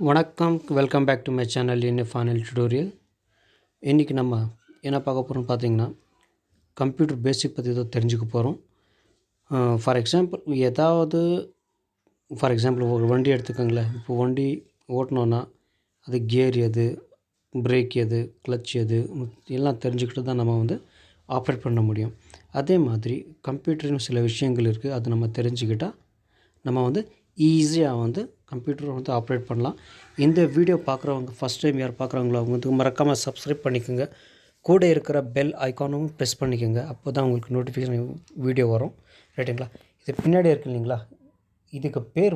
வணக்கம், welcome back to my channel in final tutorial. இன்றைக்கி நம்ம என்ன பார்க்க போகிறோம்னு பார்த்தீங்கன்னா, கம்ப்யூட்டர் பேசிக் பற்றி ஏதோ தெரிஞ்சுக்க போகிறோம். ஃபார் எக்ஸாம்பிள் ஒரு வண்டி எடுத்துக்கோங்களேன். இப்போ வண்டி ஓட்டணுன்னா அது கியர் எது, பிரேக் எது, கிளச் எது எல்லாம் தெரிஞ்சுக்கிட்டு தான் நம்ம ஆப்ரேட் பண்ண முடியும். அதே மாதிரி கம்ப்யூட்டர்னு சில விஷயங்கள் இருக்குது. அது நம்ம தெரிஞ்சுக்கிட்டால் நம்ம ஈஸியாக கம்ப்யூட்டர் ஆப்ரேட் பண்ணலாம். இந்த வீடியோ பார்க்குறவங்க ஃபஸ்ட் டைம் யார் பார்க்குறாங்களோ அவங்க மறக்காமல் சப்ஸ்கிரைப் பண்ணிக்கோங்க. கூட இருக்கிற பெல் ஐக்கானும் ப்ரெஸ் பண்ணிக்கோங்க. அப்போ தான் உங்களுக்கு நோட்டிஃபிகேஷன் வீடியோ வரும். ரைட்டுங்களா? இது பின்னாடி இருக்கு இல்லைங்களா, இதுக்கு பேர்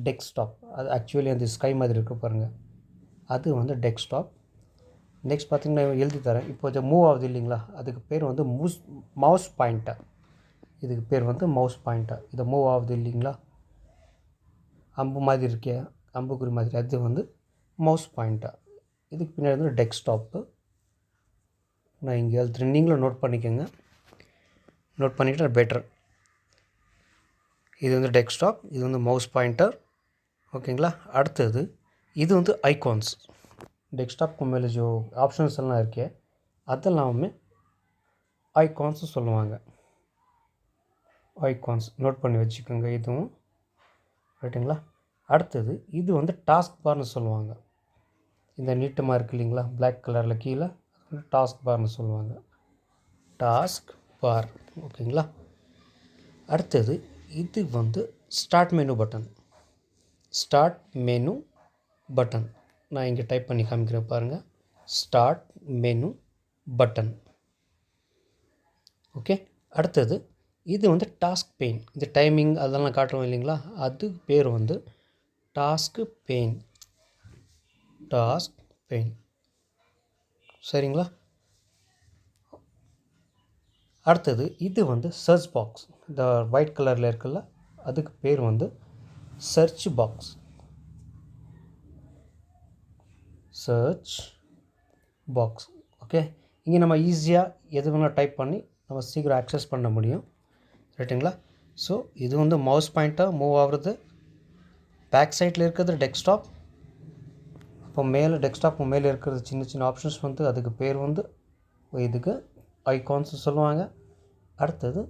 டெஸ்க்டாப். அது ஆக்சுவலி அந்த ஸ்கை மாதிரி இருக்க பாருங்கள், அது டெஸ்க்டாப். நெக்ஸ்ட் பார்த்திங்கன்னா எழுதி தரேன். இப்போ இது மூவ் ஆகுது இல்லைங்களா, அதுக்கு பேர் மவுஸ் பாயிண்டர். இதுக்கு பேர் மவுஸ் பாயிண்டர். இது மூவ் ஆகுது இல்லைங்களா, அம்பு மாதிரி இருக்கே, அம்புக்குறி மாதிரி, அது மவுஸ் பாயிண்டர். இதுக்கு பின்னாடி டெஸ்க்டாப்பு. நான் இங்கே எழுதுறேன், நீங்களும் நோட் பண்ணிக்கோங்க. நோட் பண்ணிவிட்டு பெட்டர். இது டெஸ்க்டாப், இது மவுஸ் பாயிண்டர். ஓகேங்களா? அடுத்தது இது ஐகான்ஸ். டெஸ்க்டாப்க்கு மேலே ஜோ ஆப்ஷன்ஸ் எல்லாம் இருக்கே, அதெல்லாமே ஐகான்ஸ் சொல்லுவாங்க. ஐகான்ஸ் நோட் பண்ணி வச்சுக்கோங்க. இதுவும் ரைட்டுங்களா? அடுத்தது இது டாஸ்க் பார்னு சொல்லுவாங்க. இந்த நீட்டமாக இருக்குது இல்லைங்களா, பிளாக் கலரில் கீழே, டாஸ்க் பார்னு சொல்லுவாங்க. Task bar. ஓகேங்களா? அடுத்தது இது start menu button. Start menu button நான் இங்கே டைப் பண்ணி காமிக்கிறேன் பாருங்கள். Start menu button. ஓகே. அடுத்தது இது டாஸ்க் பெயின். இது டைமிங் அதெல்லாம் காட்டுறோம் இல்லைங்களா, அது பேர் டாஸ்க் பெயின். Task pain. சரிங்களா? அடுத்தது இது சர்ச் பாக்ஸ். இந்த ஒயிட் கலரில் இருக்குல்ல, அதுக்கு பேர் சர்ச் பாக்ஸ். சர்ச் பாக்ஸ். ஓகே. இங்கே நம்ம ஈஸியாக எது வேணால் டைப் பண்ணி நம்ம சீக்கிரம் ஆக்சஸ் பண்ண முடியும். ரைட்டுங்களா? ஸோ இது மவுஸ் பாயிண்ட்டாக மூவ் ஆகுறது. பேக் சைடில் இருக்கிறது டெஸ்க்டாப். இப்போ மேலே டெஸ்க்டாப் மேலே இருக்கிறது சின்ன சின்ன ஆப்ஷன்ஸ் அதுக்கு பேர் இதுக்கு ஐகான்ஸ் சொல்லுவாங்க. அடுத்தது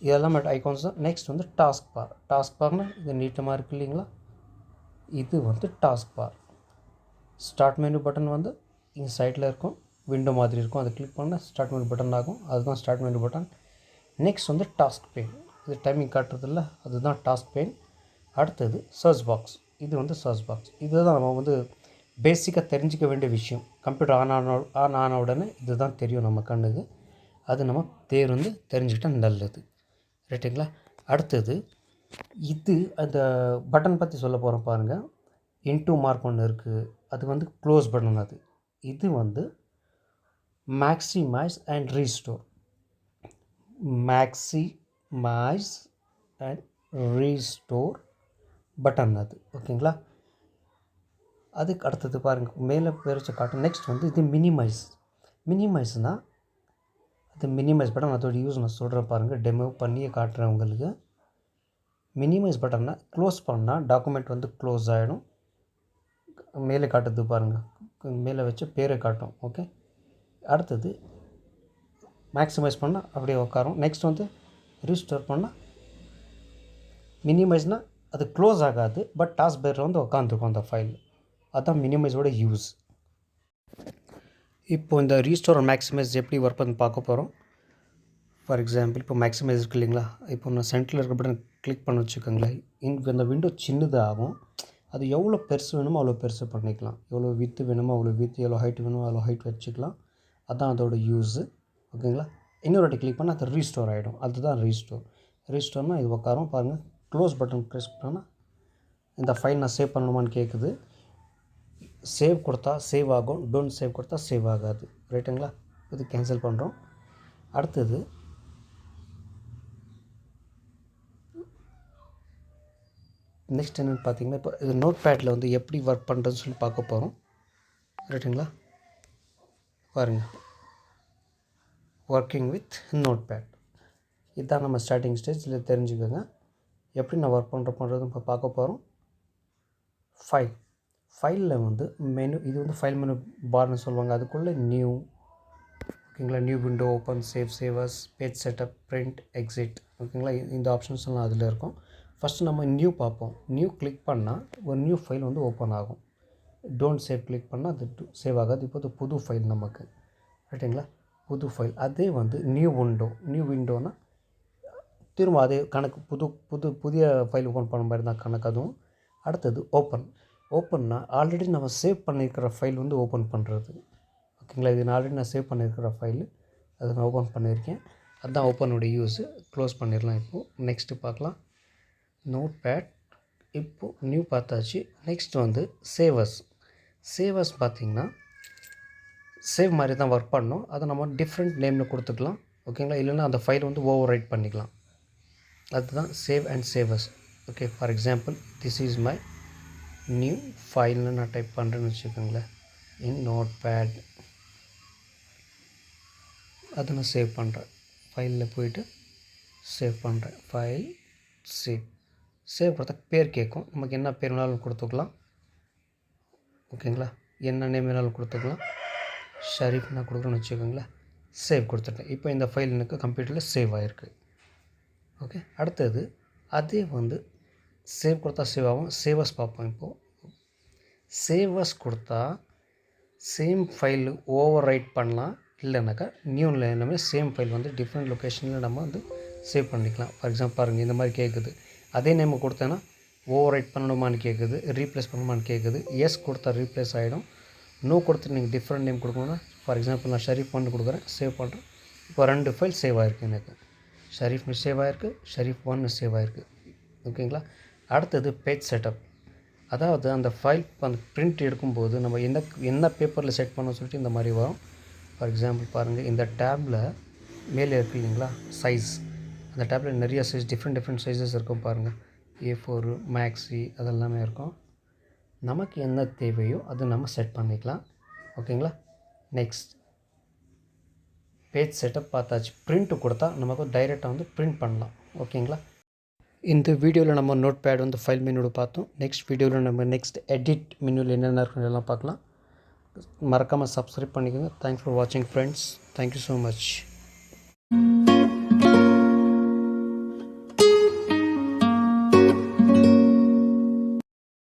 இதெல்லாம் ஐகான்ஸ் தான். Next task bar. டாஸ்க் பார்னால் இது நீட்டமாக இருக்குது இல்லைங்களா, இது task bar. Start menu button இங்கே சைடில் இருக்கும், விண்டோ மாதிரி இருக்கும். அதை கிளிக் பண்ணால் ஸ்டார்ட் மெனு பட்டன் ஆகும். அதுதான் start menu button. Next task pain. இது டைமிங் காட்டுறதில்ல, அதுதான் டாஸ்க் பெயின். அடுத்தது சர்ச் பாக்ஸ். இது சர்ச் பாக்ஸ். இதுதான் நம்ம பேசிக்காக தெரிஞ்சிக்க வேண்டிய விஷயம். கம்ப்யூட்டர் ஆன் ஆன உடனே இதுதான் தெரியும் நம்ம கண்ணுக்கு. அது நம்ம தெரிஞ்சுக்கிட்டால் நல்லது. ரைட்டுங்களா? அடுத்தது இது அந்த பட்டன் பற்றி சொல்ல போகிறோம் பாருங்கள். இன்டூ மார்க் ஒன்று இருக்குது, அது க்ளோஸ் பட்டன். அது இது maximise and restore. Maximise and restore button அது. ஓகேங்களா? அதுக்கு அடுத்தது பாருங்கள், மேலே பெருசு காட்டும். நெக்ஸ்ட் இது மினிமைஸ். மினிமைஸ்னால் அது மினிமைஸ் பட்டன். அதோட யூஸ் நான் சொல்கிறேன் பாருங்கள், டெமோ பண்ணியே காட்டுறேன் உங்களுக்கு. மினிமைஸ் பட்டன்னா க்ளோஸ் பண்ணால் டாக்குமெண்ட் க்ளோஸ் ஆகிடும். மேலே காட்டுறது பாருங்கள், மேலே வச்சு பேரை காட்டும். ஓகே. அடுத்தது மேக்ஸிமைஸ் பண்ணால் அப்படியே உட்காரும். நெக்ஸ்ட் ரீஸ்டோர் பண்ணால், மினிமைஸ்னால் அது க்ளோஸ் ஆகாது, பட் டாஸ்க் பேரில் உட்காந்துருக்கும் அந்த ஃபைல். அதுதான் மினிமைஸோட யூஸ். இப்போது இந்த ரீஸ்டோர் மேக்ஸிமைஸ் எப்படி ஒர்க் பண்ணி பார்க்க போகிறோம். ஃபார் எக்ஸாம்பிள் இப்போ மேக்ஸிமைஸ் இருக்குது இல்லைங்களா, இப்போ நான் சென்டரில் இருக்க பட்டன் கிளிக் பண்ண வச்சுக்கோங்களேன். இந்த விண்டோ சின்னதாகும். அது எவ்வளோ பெருசு வேணுமோ அவ்வளோ பெருசு பண்ணிக்கலாம். எவ்வளோ வித்து வேணுமோ அவ்வளோ வித்து, எவ்வளோ ஹைட் வேணுமோ அவ்வளோ ஹைட் வச்சுக்கலாம். அதுதான் அதோட யூஸு. ஓகேங்களா? இன்னொரு வாட்டி கிளிக் பண்ணால் அது ரீஸ்டோர் ஆகிடும். அதுதான் ரீஸ்டோர். ரீஸ்டோர்னால் இது உட்காரும் பாருங்கள். க்ளோஸ் பட்டன் ப்ரெஸ் பண்ணால் இந்த ஃபைல் நான் சேவ் பண்ணணுமான்னு கேட்குது. சேவ் கொடுத்தா சேவ் ஆகும், டோன்ட் சேவ் கொடுத்தா சேவ் ஆகாது. ரைட்டுங்களா? இது கேன்சல் பண்ணுறோம். அடுத்தது நெக்ஸ்ட் என்னென்னு பார்த்தீங்கன்னா, இப்போ இது நோட் பேடில் எப்படி ஒர்க் பண்ணுறதுன்னு சொல்லி பார்க்க போகிறோம். ரைட்டுங்களா? பாருங்கள், ஒர்க்கிங் வித் நோட் பேட். இதுதான் நம்ம ஸ்டார்டிங் ஸ்டேஜ். இதில் தெரிஞ்சுக்கோங்க எப்படி நான் ஒர்க் பண்ணுறதுன்னு இப்போ பார்க்க போகிறோம். ஃபைலில் வந்து மெனு, இது வந்து ஃபைல் மெனு பார்னு சொல்லுவாங்க. அதுக்குள்ளே நியூ, ஓகேங்களா, new window, open, save as, page setup, print, exit, ஓகேங்களா. இந்த ஆப்ஷன்ஸ் எல்லாம் அதில் இருக்கும். ஃபஸ்ட்டு நம்ம நியூ பார்ப்போம். நியூ கிளிக் பண்ணால் ஒரு நியூ ஃபைல் வந்து ஓப்பன் ஆகும். டோன்ட் சேவ் கிளிக் பண்ணால் அது சேவ் ஆகாது. இப்போ அது புது ஃபைல் நமக்கு, ரைட்டுங்களா, புது ஃபைல். அதே வந்து நியூ விண்டோனா திரும்ப அதே கணக்கு, புதிய ஃபைல் ஓப்பன் பண்ண மாதிரி தான் கணக்கு அதுவும். அடுத்தது ஓப்பன்னா ஆல்ரெடி நம்ம சேவ் பண்ணியிருக்கிற ஃபைல் வந்து ஓப்பன் பண்ணுறது, ஓகேங்களா. இது ஆல்ரெடி நான் சேவ் பண்ணியிருக்கிற ஃபைலு, அதை நான் ஓப்பன் பண்ணியிருக்கேன். அதுதான் ஓப்பனுடைய யூஸு. க்ளோஸ் பண்ணிடலாம். இப்போது நெக்ஸ்ட்டு பார்க்கலாம். Note pad. இப்போது நியூ பார்த்தாச்சு. நெக்ஸ்ட் வந்து சேவஸ் பார்த்திங்கன்னா சேவ் மாதிரி தான் ஒர்க் பண்ணணும். அதை நம்ம டிஃப்ரெண்ட் நேமில் கொடுத்துக்கலாம், ஓகேங்களா. இல்லைன்னா அந்த ஃபைல் வந்து ஓவர் ரைட் பண்ணிக்கலாம். அதுதான் save and save as. Okay, for example this is my new ஃபைல்னு நான் டைப் பண்ணுறேன்னு வச்சுக்கோங்களேன். இன் நோட் பேட் அதை நான் சேவ் பண்ணுறேன். ஃபைலில் போய்ட்டு சேவ் பண்ணுறேன். ஃபைல் சேவ் கொடுத்தா பேர் கேட்கும். நமக்கு என்ன பேர் வேணாலும் கொடுத்துக்கலாம், ஓகேங்களா. என்ன நேம் வேணாலும் கொடுத்துக்கலாம். ஷரீஃப் நான் கொடுக்குறேன்னு வச்சுக்கோங்களேன். சேவ் கொடுத்துட்டேன். இப்போ இந்த ஃபைல் எனக்கு கம்ப்யூட்டரில் சேவ் ஆகிருக்கு. ஓகே, அடுத்தது அதே வந்து சேவ் கொடுத்தா சேவ் ஆகும். சேவஸ் பார்ப்போம். இப்போது சேவஸ் கொடுத்தா சேம் ஃபைல் ஓவர் ரைட் பண்ணலாம். இல்லைனாக்கா நியூவில் எல்லாமே சேம் ஃபைல் வந்து டிஃப்ரெண்ட் லொக்கேஷனில் நம்ம வந்து சேவ் பண்ணிக்கலாம். ஃபார் எக்ஸாம்பிள் பாருங்கள், இந்த மாதிரி கேட்குது. அதே நேம் கொடுத்தேன்னா ஓவர் ரைட் பண்ணணுமான்னு கேட்குது, ரீப்ளேஸ் பண்ணணுமான்னு கேட்குது. எஸ் கொடுத்தா ரீப்ளேஸ் ஆகிடும். நோ கொடுத்து நீங்கள் டிஃப்ரெண்ட் நேம் கொடுக்கணுன்னா, ஃபார் எக்ஸாம்பிள் நான் ஷரீஃப் 1 கொடுக்குறேன், சேவ் பண்ணுறேன். இப்போ 2 ஃபைல் சேவ் ஆகிருக்கு. எனக்கு ஷரீஃப்னு சேவ் ஆகிருக்கு, ஷரீஃப் 1 சேவ் ஆகிருக்கு, ஓகேங்களா. அடுத்தது பேஜ் செட்டப். அதாவது அந்த ஃபைல் அந்த பிரிண்ட் எடுக்கும்போது நம்ம என்ன பேப்பரில் செட் பண்ணணும்னு சொல்லிட்டு இந்த மாதிரி வரும். ஃபார் எக்ஸாம்பிள் பாருங்கள், இந்த டேப்பில் மேலே இருக்குது இல்லைங்களா சைஸ், அந்த டேப்பில் நிறைய சைஸ் டிஃப்ரெண்ட் சைஸஸ் இருக்கும் பாருங்கள். A4, மேக்ஸி அதெல்லாமே இருக்கும். நமக்கு என்ன தேவையோ அது நம்ம செட் பண்ணிக்கலாம், ஓகேங்களா. நெக்ஸ்ட் பேஜ் செட்டப் பார்த்தாச்சு. பிரிண்ட்டு கொடுத்தா நமக்கு டைரெக்டாக வந்து பிரிண்ட் பண்ணலாம், ஓகேங்களா. இந்த வீடியோவில் நம்ம நோட் பேட் வந்து ஃபைல் மெனுவோட பார்த்தோம். நெக்ஸ்ட் வீடியோவில் நம்ம நெக்ஸ்ட் எடிட் மெனுவில் என்னென்ன இருக்குன்னு எல்லாம் பார்க்கலாம். மறக்காமல் சப்ஸ்கிரைப் பண்ணிக்கோங்க. தேங்க்ஸ் ஃபார் வாட்சிங் ஃப்ரெண்ட்ஸ். Thank you so much.